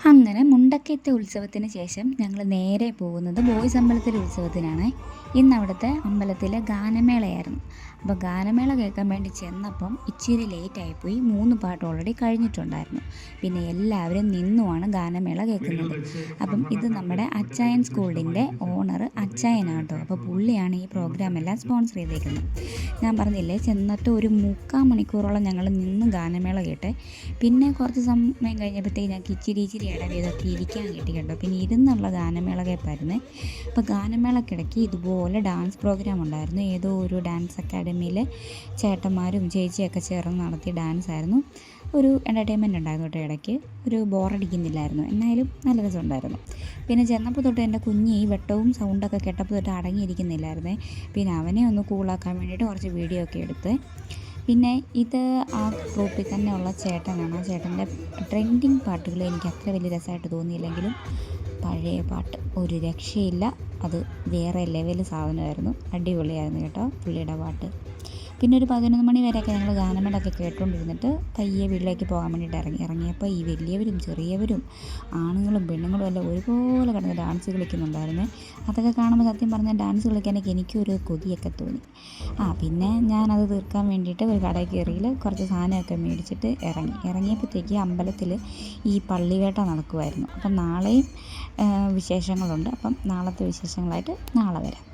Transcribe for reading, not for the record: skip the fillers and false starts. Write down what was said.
അങ്ങനെ മുണ്ടക്കയത്തെ ഉത്സവത്തിന് ശേഷം ഞങ്ങൾ നേരെ പോകുന്നത് ബോയ്സ് അമ്പലത്തിലെ ഉത്സവത്തിനാണ്. ഇന്ന് അവിടുത്തെ അമ്പലത്തിലെ ഗാനമേളയായിരുന്നു. അപ്പോൾ ഗാനമേള കേൾക്കാൻ വേണ്ടി ചെന്നപ്പം ഇച്ചിരി ലേറ്റായിപ്പോയി. 3 പാട്ട് ഓൾറെഡി കഴിഞ്ഞിട്ടുണ്ടായിരുന്നു. പിന്നെ എല്ലാവരും നിന്നുമാണ് ഗാനമേള കേൾക്കുന്നത്. അപ്പം ഇത് നമ്മുടെ അച്ചായൻ സ്കൂളിൻ്റെ ഓണർ അച്ചായനാട്ടോ. അപ്പോൾ പുള്ളിയാണ് ഈ പ്രോഗ്രാം എല്ലാം സ്പോൺസർ ചെയ്തേക്കുന്നത്. ഞാൻ പറഞ്ഞില്ലേ, ചെന്നിട്ട് ഒരു 3/4 മണിക്കൂറോളം ഞങ്ങൾ നിന്ന് ഗാനമേള കേട്ടെ. പിന്നെ കുറച്ച് സമയം കഴിഞ്ഞപ്പോഴത്തേക്ക് ഞങ്ങൾക്ക് ഇച്ചിരി ഇടവേതൊക്കെ ഇരിക്കാൻ കിട്ടി കേട്ടോ. പിന്നെ ഇരുന്നുള്ള ഗാനമേള കേൾപ്പായിരുന്നേ. അപ്പോൾ ഗാനമേളക്കിടയ്ക്ക് ഇതുപോലെ ഡാൻസ് പ്രോഗ്രാം ഉണ്ടായിരുന്നു. ഏതോ ഒരു ഡാൻസ് അക്കാഡമിയിലെ ചേട്ടന്മാരും ചേച്ചിയൊക്കെ ചേർന്ന് നടത്തിയ ഡാൻസ് ആയിരുന്നു. ഒരു എൻ്റർടൈൻമെൻറ്റ് ഉണ്ടായിരുന്നു കേട്ടോ. ഇടയ്ക്ക് ഒരു ബോറടിക്കുന്നില്ലായിരുന്നു, എന്നാലും നല്ല രസമുണ്ടായിരുന്നു. പിന്നെ ചെന്നപ്പോൾ തൊട്ട് എൻ്റെ കുഞ്ഞ് ഈ വെട്ടവും സൗണ്ടൊക്കെ കേട്ടപ്പോൾ തൊട്ട് അടങ്ങിയിരിക്കുന്നില്ലായിരുന്നേ. പിന്നെ അവനെ ഒന്ന് കൂളാക്കാൻ വേണ്ടിയിട്ട് കുറച്ച് വീഡിയോ ഒക്കെ എടുത്ത്. പിന്നെ ഇത് ആ ഗ്രൂപ്പിൽ തന്നെ ഉള്ള ചേട്ടനാണ്. ആ ചേട്ടൻ്റെ ട്രെൻഡിങ് പാട്ടുകൾ എനിക്ക് അത്ര വലിയ രസമായിട്ട് തോന്നിയില്ലെങ്കിലും പഴയ പാട്ട് ഒരു രക്ഷയില്ല. അത് വേറെ ലെവൽ സാധനമായിരുന്നു. അടിപൊളിയായിരുന്നു കേട്ടോ പുള്ളിയുടെ പാട്ട്. പിന്നെ ഒരു 11 മണി വരെയൊക്കെ ഞങ്ങൾ ഗാനമേളയൊക്കെ കേട്ടുകൊണ്ടിരുന്നിട്ട് പയ്യെ വീട്ടിലേക്ക് പോകാൻ വേണ്ടിയിട്ട് ഇറങ്ങിയപ്പോൾ ഈ വലിയവരും ചെറിയവരും ആണുങ്ങളും പെണ്ണുങ്ങളും എല്ലാം ഒരുപോലെ കിടന്ന് ഡാൻസ് കളിക്കുന്നുണ്ടായിരുന്നു. അതൊക്കെ കാണുമ്പോൾ സത്യം പറഞ്ഞാൽ ഡാൻസ് കളിക്കാനൊക്കെ എനിക്കൊരു കൊതിയൊക്കെ തോന്നി. പിന്നെ ഞാനത് തീർക്കാൻ വേണ്ടിയിട്ട് ഒരു കടയിൽ കയറിയിൽ കുറച്ച് സാധനമൊക്കെ മേടിച്ചിട്ട് ഇറങ്ങിയപ്പോഴത്തേക്ക് അമ്പലത്തിൽ ഈ പള്ളിവേട്ട നടക്കുമായിരുന്നു. അപ്പം നാളെയും വിശേഷങ്ങളുണ്ട്. അപ്പം നാളത്തെ വിശേഷങ്ങളായിട്ട് നാളെ വരാം.